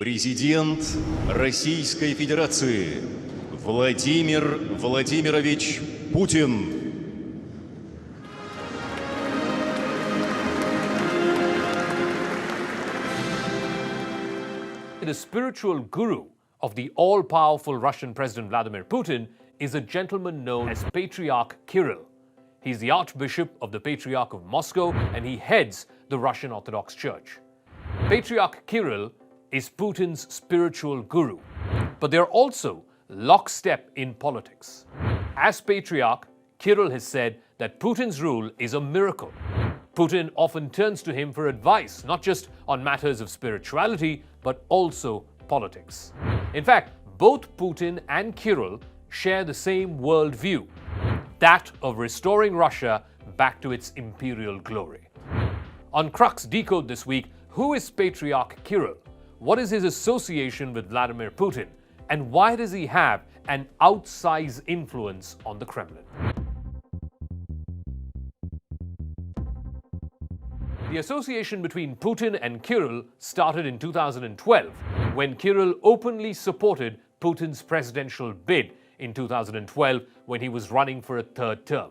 Президент Российской Федерации Владимир Владимирович Путин. The spiritual guru of the all-powerful Russian President Vladimir Putin is a gentleman known as Patriarch Kirill. He's the Archbishop of the Patriarch of Moscow and he heads the Russian Orthodox Church. Patriarch Kirill is Putin's spiritual guru, but they're also lockstep in politics. As Patriarch, Kirill has said that Putin's rule is a miracle. Putin often turns to him for advice, not just on matters of spirituality, but also politics. In fact, both Putin and Kirill share the same worldview, that of restoring Russia back to its imperial glory. On Crux Decode this week, who is Patriarch Kirill? What is his association with Vladimir Putin? And why does he have an outsized influence on the Kremlin? The association between Putin and Kirill started in 2012, when Kirill openly supported Putin's presidential bid in 2012 when he was running for a third term.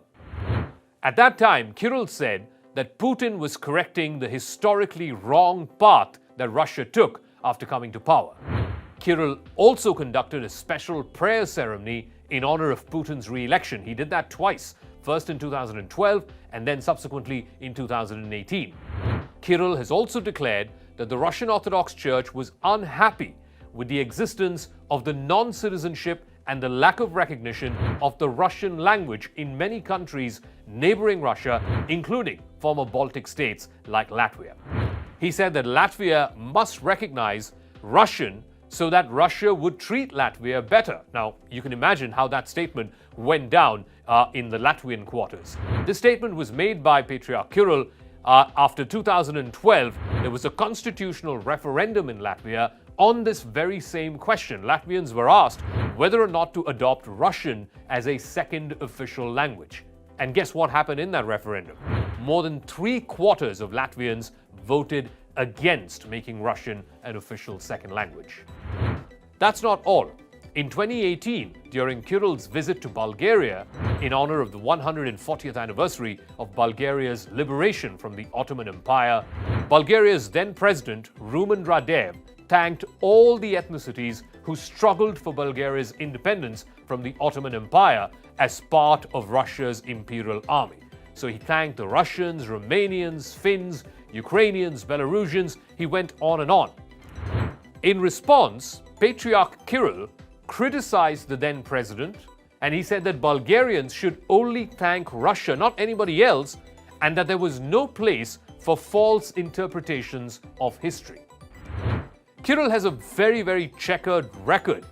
At that time, Kirill said that Putin was correcting the historically wrong path that Russia took after coming to power. Kirill also conducted a special prayer ceremony in honor of Putin's re-election. He did that twice, first in 2012 and then subsequently in 2018. Kirill has also declared that the Russian Orthodox Church was unhappy with the existence of the non-citizenship and the lack of recognition of the Russian language in many countries neighboring Russia, including former Baltic states like Latvia. He said that Latvia must recognize Russian so that Russia would treat Latvia better. Now, you can imagine how that statement went down in the Latvian quarters. This statement was made by Patriarch Kirill after 2012. There was a constitutional referendum in Latvia on this very same question. Latvians were asked whether or not to adopt Russian as a second official language. And guess what happened in that referendum? More than 3/4 of Latvians voted against making Russian an official second language. That's not all. In 2018, during Kirill's visit to Bulgaria, in honor of the 140th anniversary of Bulgaria's liberation from the Ottoman Empire, Bulgaria's then president, Rumen Radev, thanked all the ethnicities who struggled for Bulgaria's independence from the Ottoman Empire as part of Russia's imperial army. So he thanked the Russians, Romanians, Finns, Ukrainians, Belarusians. He went on and on. In response, Patriarch Kirill criticized the then president, and he said that Bulgarians should only thank Russia, not anybody else, and that there was no place for false interpretations of history. Kirill has a very checkered record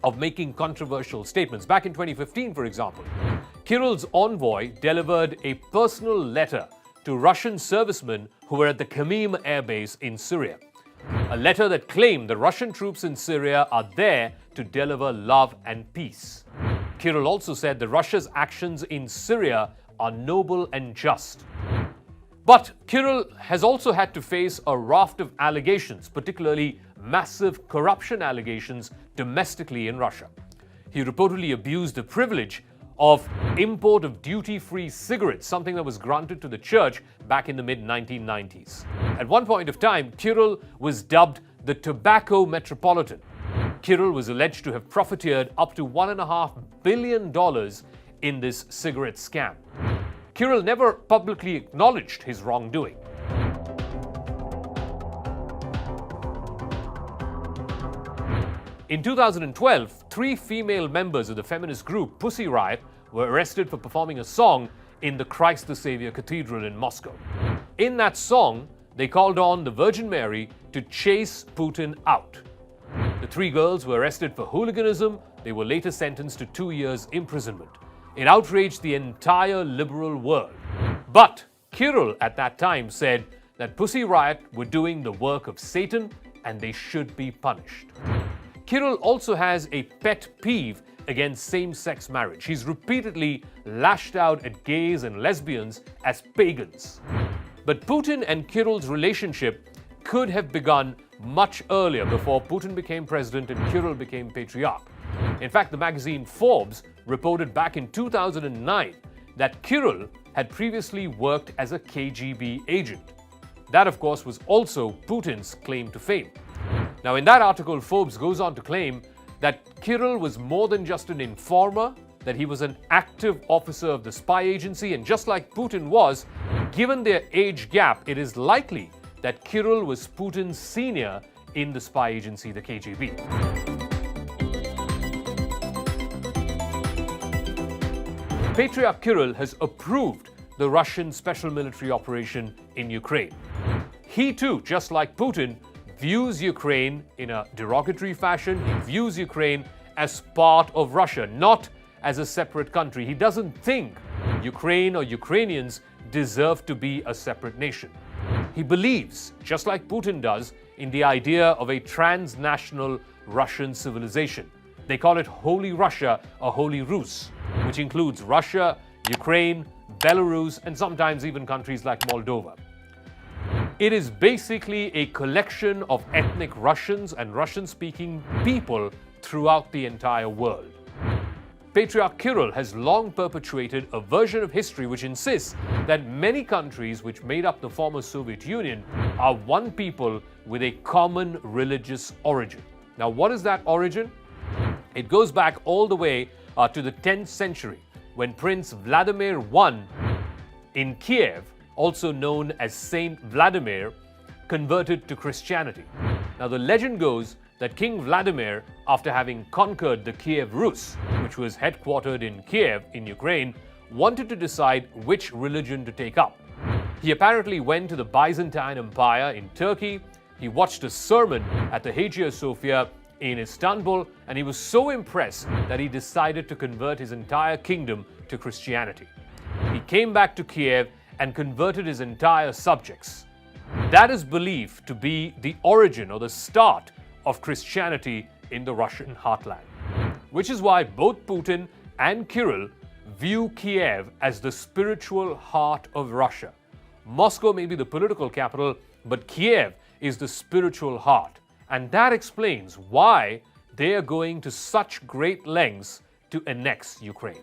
of making controversial statements. Back in 2015, for example, Kirill's envoy delivered a personal letter to Russian servicemen who were at the Khmeim air base in Syria. A letter that claimed the Russian troops in Syria are there to deliver love and peace. Kirill also said that Russia's actions in Syria are noble and just. But Kirill has also had to face a raft of allegations, particularly massive corruption allegations domestically in Russia. He reportedly abused the privilege of import of duty-free cigarettes, something that was granted to the church back in the mid-1990s. At one point of time, Kirill was dubbed the Tobacco Metropolitan. Kirill was alleged to have profiteered up to $1.5 billion in this cigarette scam. Kirill never publicly acknowledged his wrongdoing. In 2012, 3 female members of the feminist group Pussy Riot were arrested for performing a song in the Christ the Savior Cathedral in Moscow. In that song, they called on the Virgin Mary to chase Putin out. The 3 girls were arrested for hooliganism. They were later sentenced to 2 years imprisonment. It outraged the entire liberal world. But Kirill at that time said that Pussy Riot were doing the work of Satan and they should be punished. Kirill also has a pet peeve against same-sex marriage. He's repeatedly lashed out at gays and lesbians as pagans. But Putin and Kirill's relationship could have begun much earlier, before Putin became president and Kirill became patriarch. In fact, the magazine Forbes reported back in 2009 that Kirill had previously worked as a KGB agent. That, of course, was also Putin's claim to fame. Now, in that article, Forbes goes on to claim that Kirill was more than just an informer, that he was an active officer of the spy agency, and just like Putin was, given their age gap, it is likely that Kirill was Putin's senior in the spy agency, the KGB. Patriarch Kirill has approved the Russian special military operation in Ukraine. He too, just like Putin, views Ukraine in a derogatory fashion. He views Ukraine as part of Russia, not as a separate country. He doesn't think Ukraine or Ukrainians deserve to be a separate nation. He believes, just like Putin does, in the idea of a transnational Russian civilization. They call it Holy Russia or Holy Rus, which includes Russia, Ukraine, Belarus, and sometimes even countries like Moldova. It is basically a collection of ethnic Russians and Russian-speaking people throughout the entire world. Patriarch Kirill has long perpetuated a version of history which insists that many countries which made up the former Soviet Union are one people with a common religious origin. Now, what is that origin? It goes back all the way to the 10th century, when Prince Vladimir I in Kiev, also known as Saint Vladimir, converted to Christianity. Now, the legend goes that King Vladimir, after having conquered the Kiev Rus, which was headquartered in Kiev in Ukraine, wanted to decide which religion to take up. He apparently went to the Byzantine Empire in Turkey, he watched a sermon at the Hagia Sophia in Istanbul, and he was so impressed that he decided to convert his entire kingdom to Christianity. He came back to Kiev and converted his entire subjects. That is believed to be the origin or the start of Christianity in the Russian heartland, which is why both Putin and Kirill view Kiev as the spiritual heart of Russia. Moscow may be the political capital, but Kiev is the spiritual heart. And that explains why they are going to such great lengths to annex Ukraine.